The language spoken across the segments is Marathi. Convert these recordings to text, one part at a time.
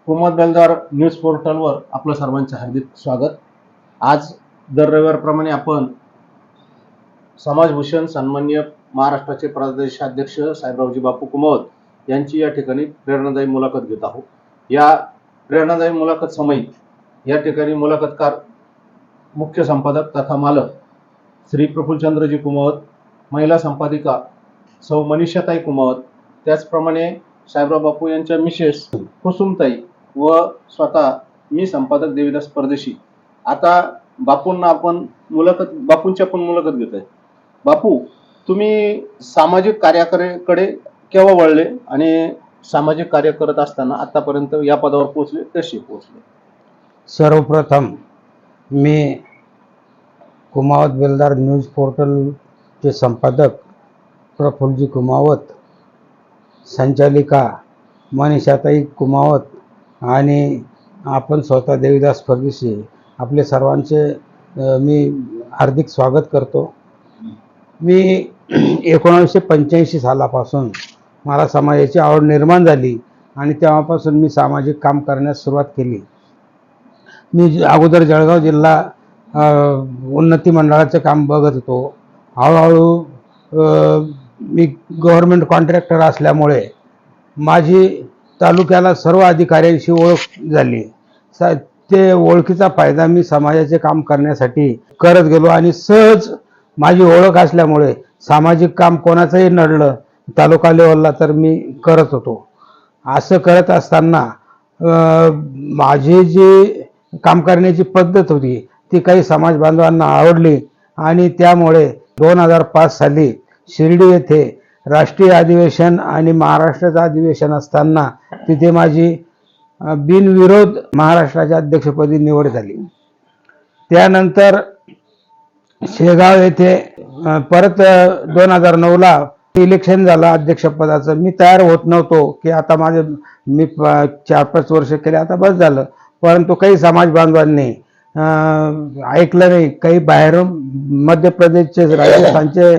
कुमार बेलदार न्यूज पोर्टलवर आपलं सर्वांचं हार्दिक स्वागत। आज दर रविवारप्रमाणे आपण समाजभूषण सन्माननीय महाराष्ट्राचे प्रदेशाध्यक्ष साहेबरावजी बापू कुमावत यांची या ठिकाणी प्रेरणादायी मुलाखत घेत आहोत। या प्रेरणादायी मुलाखत समयी या ठिकाणी मुलाखतकार मुख्य संपादक तथा मालक श्री प्रफुल्लचंद्रजी कुमावत, महिला संपादिका सौ मनीषाताई कुमावत, त्याचप्रमाणे साहेबराव बापू यांच्या मिसेस कुसुमताई व स्वतः मी संपादक देवीदास परदेशी। आता बापूंना आपण बापूंची आपण मुलाखत घेतोय। बापू, तुम्ही सामाजिक कार्याकडे केव्हा वळले आणि सामाजिक कार्य करत असताना आतापर्यंत या पदावर पोहोचले, कसे पोहोचले? सर्वप्रथम मी कुमावत बेलदार न्यूज पोर्टलचे संपादक प्रफुल्लजी कुमावत, संचालिका मनीषाताई कुमावत आणि आपण स्वतः देवीदास परदेशी आपले सर्वांचे मी हार्दिक स्वागत करतो। मी 1985 सालापासून मला समाजाची आवड निर्माण झाली आणि तेव्हापासून मी सामाजिक काम करण्यास सुरुवात केली। मी अगोदर जळगाव जिल्हा उन्नती मंडळाचं काम बघत होतो। हळूहळू मी गव्हर्नमेंट कॉन्ट्रॅक्टर असल्यामुळे माझी तालुक्याला सर्व अधिकाऱ्यांशी ओळख झाली। ते ओळखीचा फायदा मी समाजाचे काम करण्यासाठी करत गेलो आणि सहज माझी ओळख असल्यामुळे सामाजिक काम कोणाचंही नडलं तालुका लेवलला तर मी करत होतो। असं करत असताना माझी जी काम करण्याची पद्धत होती ती काही समाज बांधवांना आवडली आणि त्यामुळे 2005 साली शिर्डी येथे राष्ट्रीय अधिवेशन आणि महाराष्ट्राचं अधिवेशन असताना तिथे माझी बिनविरोध महाराष्ट्राच्या अध्यक्षपदी निवड झाली। त्यानंतर शेगाव येथे परत 2009ला इलेक्शन झालं अध्यक्षपदाचं। मी तयार होत नव्हतो की आता मी 4-5 वर्ष केले, आता बस झालं, परंतु काही समाज बांधवांनी ऐकलं नाही। काही बाहेरून मध्य प्रदेशचे, राजस्थानचे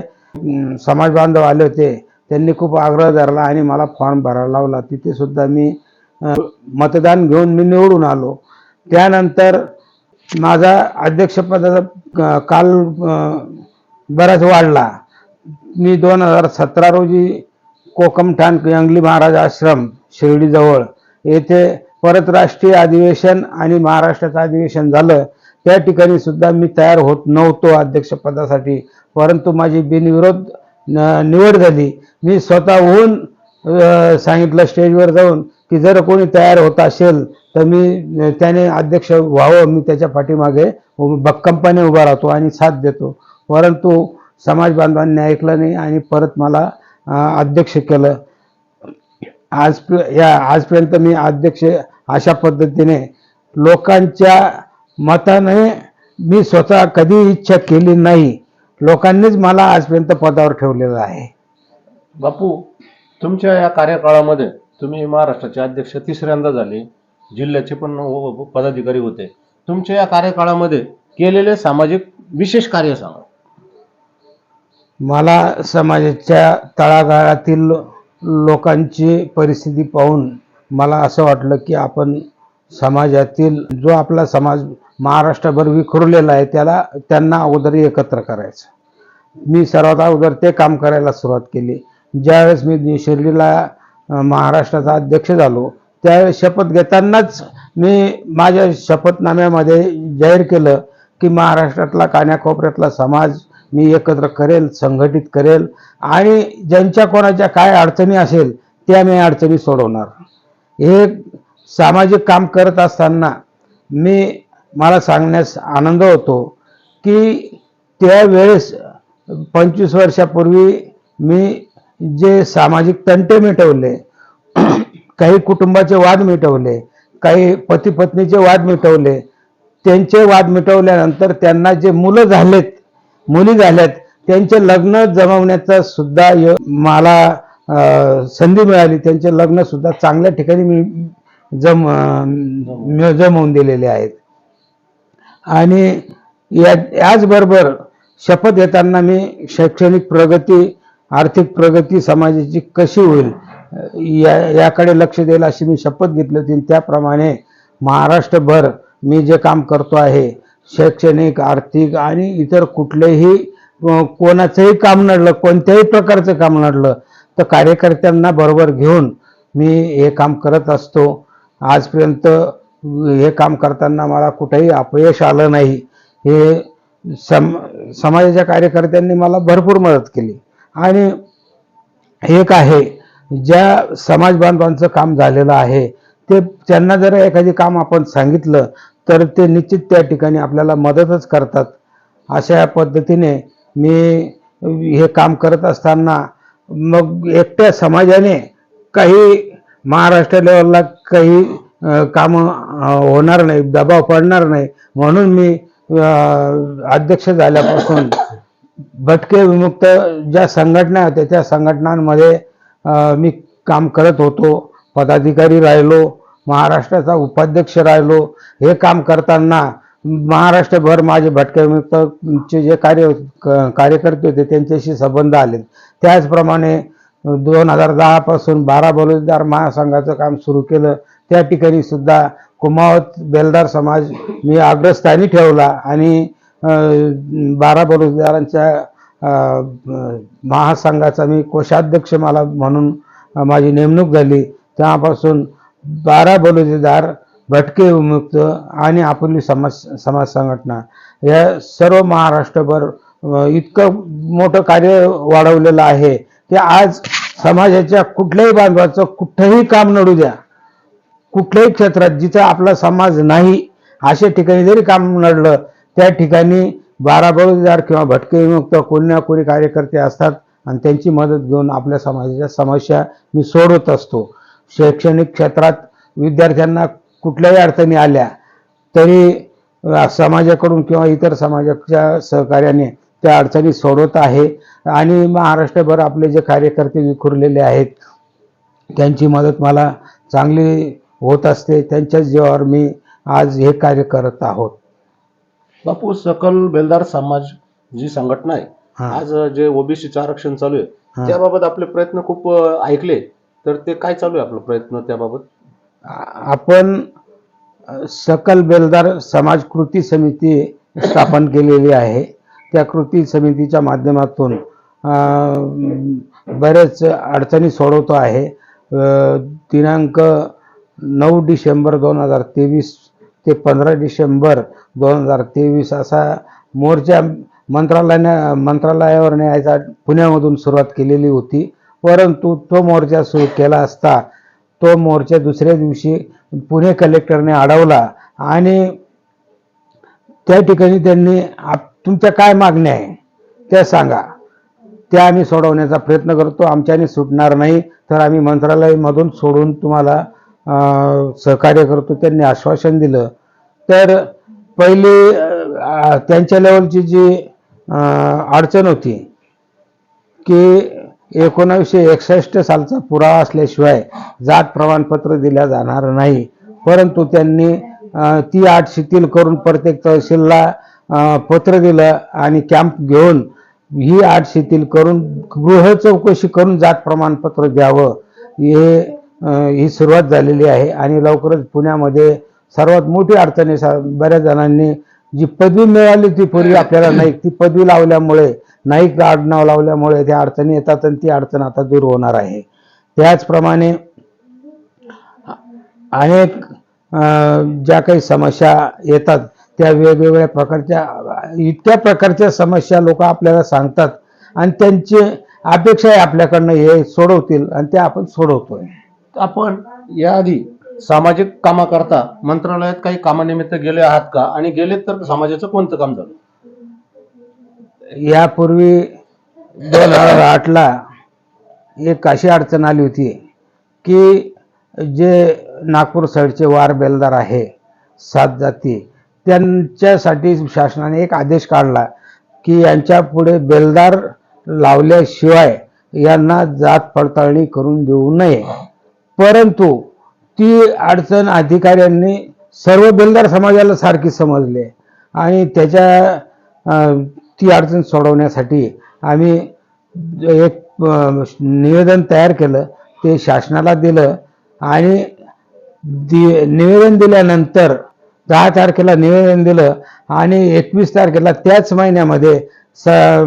समाज बांधव आले होते, त्यांनी खूप आग्रह धरला आणि मला फॉर्म भरायला लावला। तिथे सुद्धा मी मतदान घेऊन मी निवडून आलो। त्यानंतर माझा अध्यक्षपदाचा काल बराच वाढला। मी 2017 रोजी कोकमठाण यंगली महाराज आश्रम शिर्डीजवळ येथे परत राष्ट्रीय अधिवेशन आणि महाराष्ट्राचं अधिवेशन झालं। त्या ठिकाणी सुद्धा मी तयार होत नव्हतो अध्यक्षपदासाठी, परंतु माझी बिनविरोध निवड झाली। मी स्वतःहून सांगितलं स्टेजवर जाऊन की जर कोणी तयार होत असेल तर त्याने अध्यक्ष व्हावं, मी त्याच्या पाठीमागे भक्कमपणे उभा राहतो आणि साथ देतो। परंतु समाज बांधवांनी ऐकलं नाही आणि परत मला अध्यक्ष केलं। आजपर्यंत मी अध्यक्ष अशा पद्धतीने लोकांच्या मताने मी स्वतः कधी इच्छा केली नाही, लोकांनीच मला आजपर्यंत पदावर ठेवलेलं आहे। बापू, तुमच्या या कार्यकाळामध्ये तुम्ही महाराष्ट्राचे अध्यक्ष तिसऱ्यांदा झाले, जिल्ह्याचे पण पदाधिकारी होते। तुमच्या या कार्यकाळामध्ये केलेले सामाजिक विशेष कार्य सांगा। मला समाजाच्या तळागाळातील लोकांची परिस्थिती पाहून मला असं वाटलं की आपण समाजातील जो आपला समाज महाराष्ट्रभर विखुरलेला आहे त्यांना अगोदर एकत्र करायचं। मी सर्वात अगोदर ते काम करायला सुरुवात केली। ज्यावेळेस मी शिर्डीला महाराष्ट्राचा अध्यक्ष झालो त्यावेळेस शपथ घेतानाच मी माझ्या शपथनाम्यामध्ये जाहीर केलं की महाराष्ट्रातला कानाकोपऱ्यातला समाज मी एकत्र करेल, संघटित करेल आणि ज्यांच्या कोणाच्या काय अडचणी असेल त्या मी अडचणी सोडवणार। हे सामाजिक काम करत असताना मला सांगण्यास आनंद होतो की त्यावेळेस 25 वर्षापूर्वी मी जे सामाजिक तंटे मिटवले, काही कुटुंबाचे वाद मिटवले, काही पती पत्नीचे वाद मिटवले, त्यांचे वाद मिटवल्यानंतर त्यांना जे मुली झाल्यात त्यांचे लग्न जमवण्याचा सुद्धा मला संधी मिळाली। त्यांचे लग्न सुद्धा चांगल्या ठिकाणी मी जमवून दिलेले आहेत। आणि याचबरोबर शपथ घेताना मी शैक्षणिक प्रगती, आर्थिक प्रगती समाजाची कशी होईल याकडे लक्ष देईल अशी मी शपथ घेतली होती. त्याप्रमाणे महाराष्ट्रभर मी जे काम करतो आहे, शैक्षणिक, आर्थिक आणि इतर कुठलेही कोणाचंही काम नडलं, कोणत्याही प्रकारचं काम नडलं तर कार्यकर्त्यांना बरोबर घेऊन मी हे काम करत असतो. आजपर्यंत हे काम करताना मला कुठेही अपयश आलं नाही. हे समाजाच्या कार्यकर्त्यांनी मला भरपूर मदत केली. आणि एक आहे, ज्या समाज बांधवांचं काम झालेलं आहे ते त्यांना जर एखादी काम आपण सांगितलं तर ते निश्चित त्या ठिकाणी आपल्याला मदतच करतात. अशा पद्धतीने मी हे काम करत असताना मग एकट्या समाजाने काही महाराष्ट्र लेवलला काही कामं होणार नाही, दबाव पडणार नाही म्हणून मी अध्यक्ष झाल्यापासून भटके विमुक्त ज्या संघटना होत्या त्या संघटनांमध्ये मी काम करत होतो. पदाधिकारी राहिलो, महाराष्ट्राचा उपाध्यक्ष राहिलो. हे काम करताना महाराष्ट्रभर माझे भटके विमुक्तचे जे कार्यकर्ते होते त्यांच्याशी संबंध आले. त्याचप्रमाणे 2010 पासून 12 बलुतेदार महासंघाचं काम सुरू केलं. त्या ठिकाणी सुद्धा कुमावत बेलदार समाज मी अग्रस्थानी ठेवला आणि 12 बलुतेदारांच्या महासंघाचा मी कोषाध्यक्ष मला म्हणून माझी नेमणूक झाली. तेव्हापासून 12 बलुतेदार, भटके विमुक्त आणि आपुली समाज संघटना या सर्व महाराष्ट्रभर इतकं मोठं कार्य वाढवलेलं आहे की आज समाजाच्या कुठल्याही बांधवाचं कुठेही काम नडू द्या, कुठल्याही क्षेत्रात जिथं आपला समाज नाही अशा ठिकाणी जरी काम नडलं त्या ठिकाणी 12 बलुतेदार किंवा भटके विमुक्त कोणी ना कोणी कार्यकर्ते असतात आणि त्यांची मदत घेऊन आपल्या समाजाच्या समस्या मी सोडवत असतो. शैक्षणिक क्षेत्रात विद्यार्थ्यांना कुठल्याही अडचणी आल्या तरी समाजाकडून किंवा इतर समाजाच्या सहकार्याने त्या अडचणी सोडवत आहे. आणि महाराष्ट्रभर आपले जे कार्यकर्ते विखुरलेले आहेत त्यांची मदत मला चांगली होत असते. त्यांच्याच जीवावर मी आज हे कार्य करत आहोत. बापू, सकल बेलदार समाज जी संघटना आहे, आज जे ओबीसीचं आरक्षण चालू आहे त्याबाबत आपले प्रयत्न खूप ऐकले, तर ते काय चालू आहे आपला प्रयत्न त्याबाबत? आपण सकल बेलदार समाज कृती समिती स्थापन केलेली आहे. त्या कृती समितीच्या माध्यमातून बरेच अडचणी सोडवतो आहे. दिनांक 9 डिसेंबर 2023 ते 15 डिसेंबर 2023 असा मोर्चा मंत्रालयावर न्यायचा पुण्यामधून सुरुवात केलेली होती. परंतु तो मोर्चा सुरू केला असता तो मोर्चा दुसऱ्या दिवशी पुणे कलेक्टरने अडवला आणि त्या ठिकाणी त्यांनी तुमच्या काय मागण्या आहे त्या सांगा, त्या आम्ही सोडवण्याचा प्रयत्न करतो, आमच्याने सुटणार नाही तर आम्ही मंत्रालयामधून सोडून तुम्हाला सहकार्य करतो. त्यांनी आश्वासन दिलं. तर पहिली त्यांच्या लेवलची जी अडचण होती की 1961 सालचा पुरावा असल्याशिवाय जात प्रमाणपत्र दिल्या जाणार नाही. परंतु त्यांनी ती अट शिथिल करून प्रत्येक तहसीलला पत्र दिलं आणि कॅम्प घेऊन ही अट शिथिल करून गृह चौकशी करून जात प्रमाणपत्र द्यावं ही सुरुवात झालेली आहे. आणि लवकरच पुण्यामध्ये सर्वात मोठी अडचण आहे, बऱ्याच जणांनी जी पदवी मिळाली ती पूर्वी आपल्याला नाही, ती पदवी लावल्यामुळे नाईक आडनाव लावल्यामुळे त्या अडचणी येतात आणि ती अडचण आता दूर होणार आहे. त्याचप्रमाणे अनेक ज्या काही समस्या येतात त्या वेगवेगळ्या प्रकारच्या इतक्या प्रकारच्या समस्या लोक आपल्याला सांगतात आणि त्यांची अपेक्षा आहे आपल्याकडनं हे सोडवतील आणि ते आपण सोडवतोय. आपण याआधी सामाजिक कामाकरता मंत्रालयात काही कामानिमित्त गेले आहात का, आणि गेले तर समाजाचं कोणतं काम झालं? यापूर्वी 2008ला एक अशी अडचण आली होती की जे नागपूर साईडचे वार बेलदार आहे 7 जाती, त्यांच्यासाठी शासनाने एक आदेश काढला की यांच्या पुढे बेलदार लावल्याशिवाय यांना जात पडताळणी करून देऊ नये. परंतु ती अडचण अधिकाऱ्यांनी सर्व बेलदार समाजाला सारखी समजली आणि ती अडचण सोडवण्यासाठी आम्ही एक निवेदन तयार केलं. ते शासनाला दिलं आणि निवेदन दिल्यानंतर 10 तारखेला निवेदन दिलं आणि 21 तारखेला त्याच महिन्यामध्ये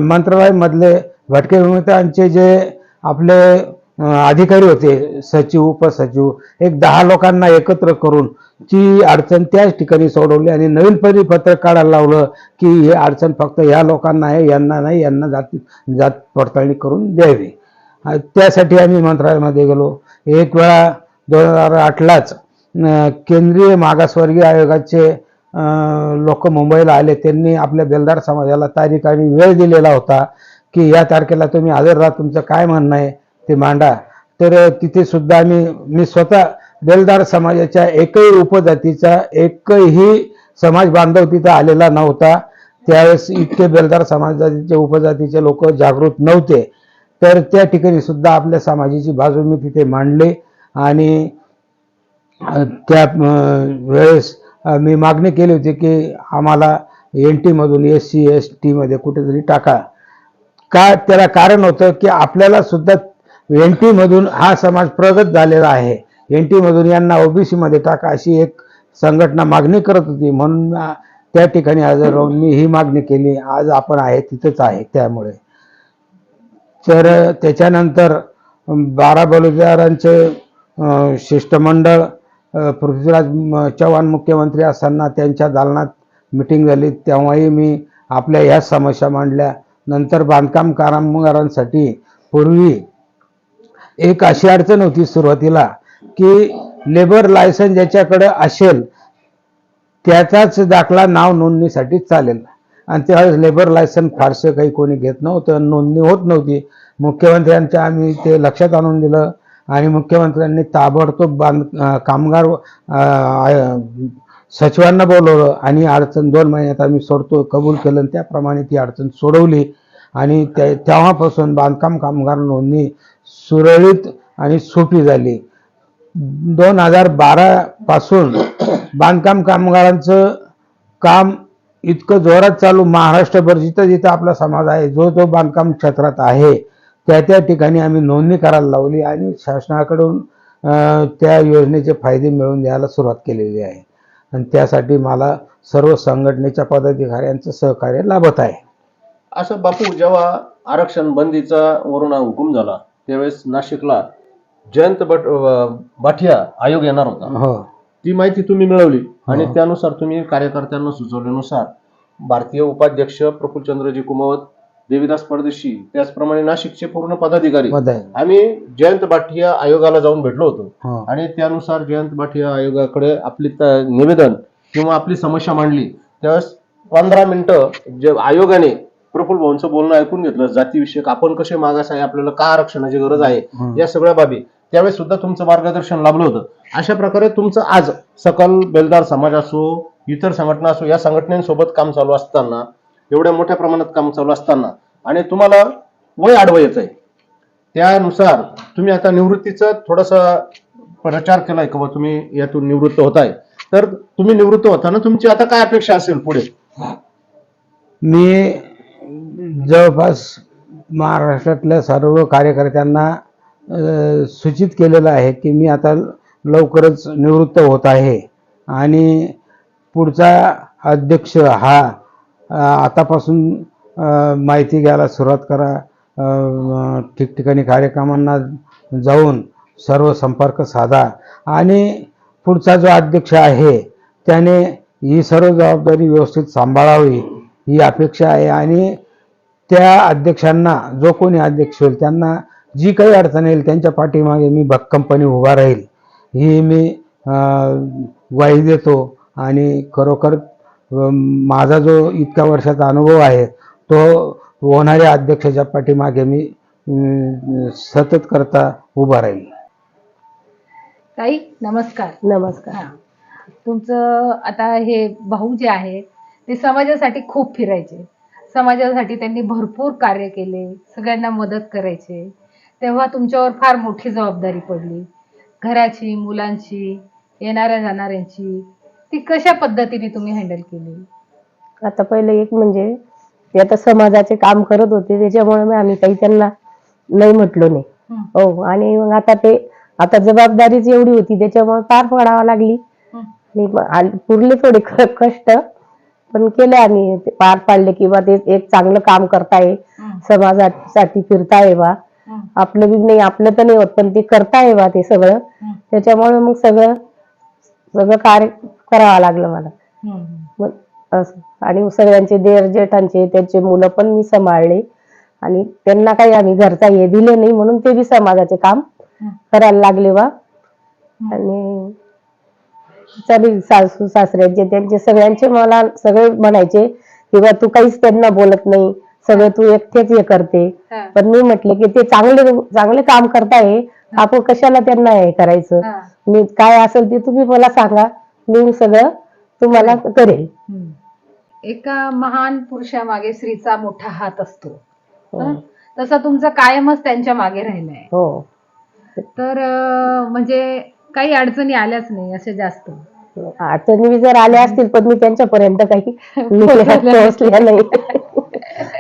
मंत्रालयामधले भटके विमुक्तांचे जे आपले अधिकारी होते, सचिव उपसचिव, एक 10 लोकांना एकत्र करून ती अडचण त्याच ठिकाणी सोडवली आणि नवीन परिपत्रक काढायला लावलं की ही अडचण फक्त या लोकांना आहे, यांना नाही, यांना जात पडताळणी करून द्यावी. त्यासाठी आम्ही मंत्रालयामध्ये गेलो. एक वेळा 2008लाच केंद्रीय मागासवर्गीय आयोगाचे लोक मुंबईला आले. त्यांनी आपल्या बेलदार समाजाला तारीख आणि वेळ दिलेला होता की या तारखेला तुम्ही हजर राहा, तुमचं काय म्हणणं आहे ते मांडा. तर तिथे सुद्धा मी स्वतः बेलदार समाजाच्या एकही उपजातीचा एकही समाज बांधव तिथं आलेला नव्हता. त्यावेळेस इतके बेलदार समाजाचे उपजातीचे लोक जागृत नव्हते. तर त्या ठिकाणी सुद्धा आपल्या समाजाची बाजू मी तिथे मांडली आणि त्या वेळेस मी मागणी केली होती की आम्हाला NT मधून SC ST मध्ये कुठेतरी टाका. का त्याला कारण होतं की आपल्याला सुद्धा NT मधून हा समाज प्रगत झालेला आहे, NT मधून यांना OBC मध्ये टाका अशी एक संघटना मागणी करत होती. म्हणून त्या ठिकाणी हजर राहून मी ही मागणी केली. आज आपण आहे तिथंच आहे. त्यामुळे तर त्याच्यानंतर 12 बलुतेदारांचे शिष्टमंडळ पृथ्वीराज चव्हाण मुख्यमंत्री असताना त्यांच्या दालनात मिटिंग झाली. तेव्हाही मी आपल्या ह्या समस्या मांडल्या. नंतर बांधकाम कामगारांसाठी पूर्वी एक अशी अडचण होती सुरुवातीला की लेबर लायसन्स ज्याच्याकडे असेल त्याचाच दाखला नाव नोंदणीसाठी चालेल आणि त्यावेळेस लेबर लायसन्स फारसे काही कोणी घेत नव्हतं, नोंदणी होत नव्हती. मुख्यमंत्र्यांच्या आम्ही ते लक्षात आणून दिलं आणि मुख्यमंत्र्यांनी ताबडतोब कामगार सचिवांना बोलवलं आणि अडचण 2 महिन्यात आम्ही सोडतो कबूल केलं. त्याप्रमाणे ती अडचण सोडवली आणि तेव्हापासून बांधकाम कामगार नोंदणी सुरळीत आणि सोपी झाली. 2012 पासून बांधकाम कामगारांचं काम इतकं जोरात चालू, महाराष्ट्रभर जिथं जिथं आपला समाज आहे, जो बांधकाम क्षेत्रात आहे त्या ठिकाणी आम्ही नोंदणी करायला लावली आणि शासनाकडून त्या योजनेचे फायदे मिळवून द्यायला सुरुवात केलेली आहे आणि त्यासाठी मला सर्व संघटनेच्या पदाधिकाऱ्यांचं सहकार्य लाभत आहे. असं बापू, जेव्हा आरक्षण बंदीचा वरून हुकूम झाला त्यावेळेस नाशिकला जयंत बाठिया आयोग येणार होता. हो, ती माहिती तुम्ही मिळवली आणि त्यानुसार तुम्ही कार्यकर्त्यांना सुचवल्यानुसार भारतीय उपाध्यक्ष प्रफुल्लचंद्रजी कुमावत, देविदास परदेशी, त्याचप्रमाणे नाशिकचे पूर्ण पदाधिकारी आम्ही जयंत बाठिया आयोगाला जाऊन भेटलो होतो आणि त्यानुसार जयंत बाठिया आयोगाकडे आपली निवेदन किंवा आपली समस्या मांडली. त्यावेळेस 15 मिनिटं जे आयोगाने प्रफुल्ल भाऊंचं बोलणं ऐकून घेतलं. जातीविषयक आपण कसे मागास आहे, आपल्याला का आरक्षणाची गरज आहे, या सगळ्या बाबी त्यावेळेस सुद्धा तुमचं मार्गदर्शन लाभलं होतं. अशा प्रकारे तुमचं आज सकल बेलदार समाज असो, इतर संघटना असो, या संघटनेसोबत काम चालू असताना, एवढ्या मोठ्या प्रमाणात काम चालू असताना आणि तुम्हाला वय आडवं येत आहे, त्यानुसार तुम्ही आता निवृत्तीचं थोडासा प्रचार केलाय किंवा तुम्ही यातून निवृत्त होताय. तर तुम्ही निवृत्त होताना तुमची आता काय अपेक्षा असेल पुढे? मी जवळपास महाराष्ट्रातल्या सर्व कार्यकर्त्यांना सूचित केलेलं आहे की मी आता लवकरच निवृत्त होत आहे आणि पुढचा अध्यक्ष हा आतापासून माहिती घ्यायला सुरुवात करा. ठिकठिकाणी कार्यक्रमांना जाऊन सर्व संपर्क साधा आणि पुढचा जो अध्यक्ष आहे त्याने ही सर्व जबाबदारी व्यवस्थित सांभाळावी ही अपेक्षा आहे आणि त्या अध्यक्षांना, जो कोणी अध्यक्ष होईल त्यांना जी काही अडचण येईल त्यांच्या पाठीमागे मी भक्कमपणे उभा राहील ही मी ग्वाही देतो. आणि खरोखर माझा जो इतक्या वर्षाचा अनुभव आहे तो होणाऱ्या अध्यक्षाच्या पाठीमागे मी सतत करता उभा राहील. ताई नमस्कार. नमस्कार. तुमचं आता हे भाऊ जे आहे ते समाजासाठी खूप फिरायचे, समाजासाठी त्यांनी भरपूर कार्य केले, सगळ्यांना मदत करायचे. तेव्हा तुमच्यावर फार मोठी जबाबदारी पडली, घराची, मुलांची, येणाऱ्या जाणाऱ्यांची. ती कशा पद्धतीने तुम्ही हँडल केली? आता पहिलं एक म्हणजे ते आता समाजाचे काम करत होते त्याच्यामुळे आम्ही काही त्यांना नाही म्हटलो नाही. हं. हो. आणि मग आता जबाबदारीच एवढी होती त्याच्यामुळे पार पडावं लागली. हं. आणि पुरले थोडे कष्ट, पण केले आम्ही. ते पार पाडले किंवा ते एक चांगलं काम करताय, हं. समाजासाठी फिरताय बा. हं. आपलं बी नाही, आपलं तर नाही होत, पण ते करताय बा ते सगळं. हं. त्याच्यामुळे मग सगळं कार्य करावं लागलं मला. हं. मग असं. आणि सगळ्यांचे देर जेठांचे त्यांचे मुलं पण मी सांभाळले. आणि त्यांना काही आम्ही घरचा हे दिले नाही, म्हणून ते बी समाजाचे काम हं. करायला लागले बा. हं. आणि चालेल सासू सासऱ्यांचे त्यांचे सगळ्यांचे मला सगळे म्हणायचे की बा तू काहीच त्यांना बोलत नाही, सगळं तू एकटेच हे करते. हं. पण मी म्हटले की ते चांगले काम करताय, आपण कशाला त्यांना हे करायचं. हं. मी काय असेल ते तुम्ही मला सांगा, मी सगळं तुम्हाला करेल. हं. एका महान पुरुषामागे स्त्रीचा मोठा हात असतो. हं? तसा तुमचा कायमच त्यांच्या मागे राहिलाय. हो. तर म्हणजे काही अडचणी आल्याच नाही असे जास्त. अडचणी जर आल्या असतील पण मी त्यांच्यापर्यंत काही पोहोचल्या नाही.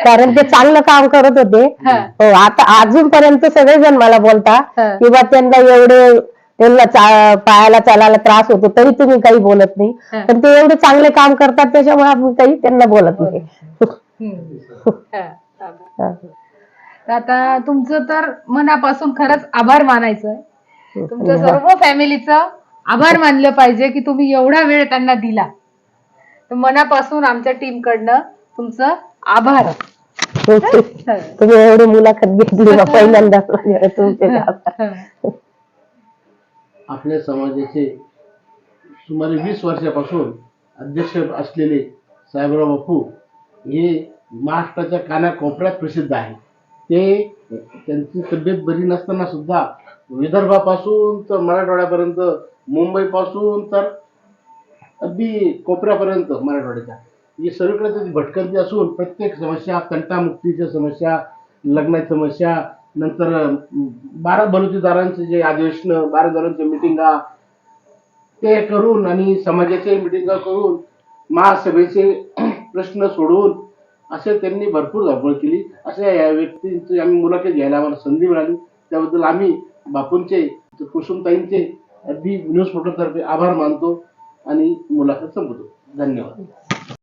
कारण ते चांगलं काम करत होते. हा. हो. आता अजूनपर्यंत सगळेजण मला बोलता हा. किंवा त्यांना पायाला चालायला त्रास होतो तरी तुम्ही काही बोलत नाही. हा. पण ते एवढे चांगले काम करतात त्याच्यामुळे आम्ही काही त्यांना बोलत नाही. हा. तर आता तुमचं तर मनापासून खरंच आभार मानायचं. तुमच्या सर्व फॅमिलीचं आभार मानलं पाहिजे की तुम्ही एवढा वेळ त्यांना दिला. तर मनापासून आमच्या टीम कडनं तुमचं आभार. तुम्ही एवढी मुलाखत घेतली बा पहिल्यांदा तुमचे आभार. आपल्या समाजाचे सुमारे 20 वर्षापासून अध्यक्ष असलेले साहेबराव बापू हे महाराष्ट्राच्या कानाकोपऱ्यात प्रसिद्ध आहे. ते त्यांची तब्येत बरी नसताना सुद्धा विदर्भापासून तर मराठवाड्यापर्यंत, मुंबईपासून तर अगदी कोपऱ्यापर्यंत मराठवाड्याच्या ही सगळीकडे त्याची भटकंती असून प्रत्येक समस्या, तंटामुक्तीच्या समस्या, लग्नाची समस्या, नंतर 12 बलुतेदारांचे जे अधिवेशन, 12 जणांच्या मिटिंगा ते करून आणि समाजाचे मिटिंगा करून महासभेचे प्रश्न सोडवून असे त्यांनी भरपूर धावपळ केली. अशा या व्यक्तींची आम्ही मुलाखत घ्यायला आम्हाला संधी मिळाली. त्याबद्दल आम्ही बापूंचे, कुसुमताईंचे अगदी न्यूज पोर्टलतर्फे आभार मानतो आणि मुलाखत संपवतो. धन्यवाद.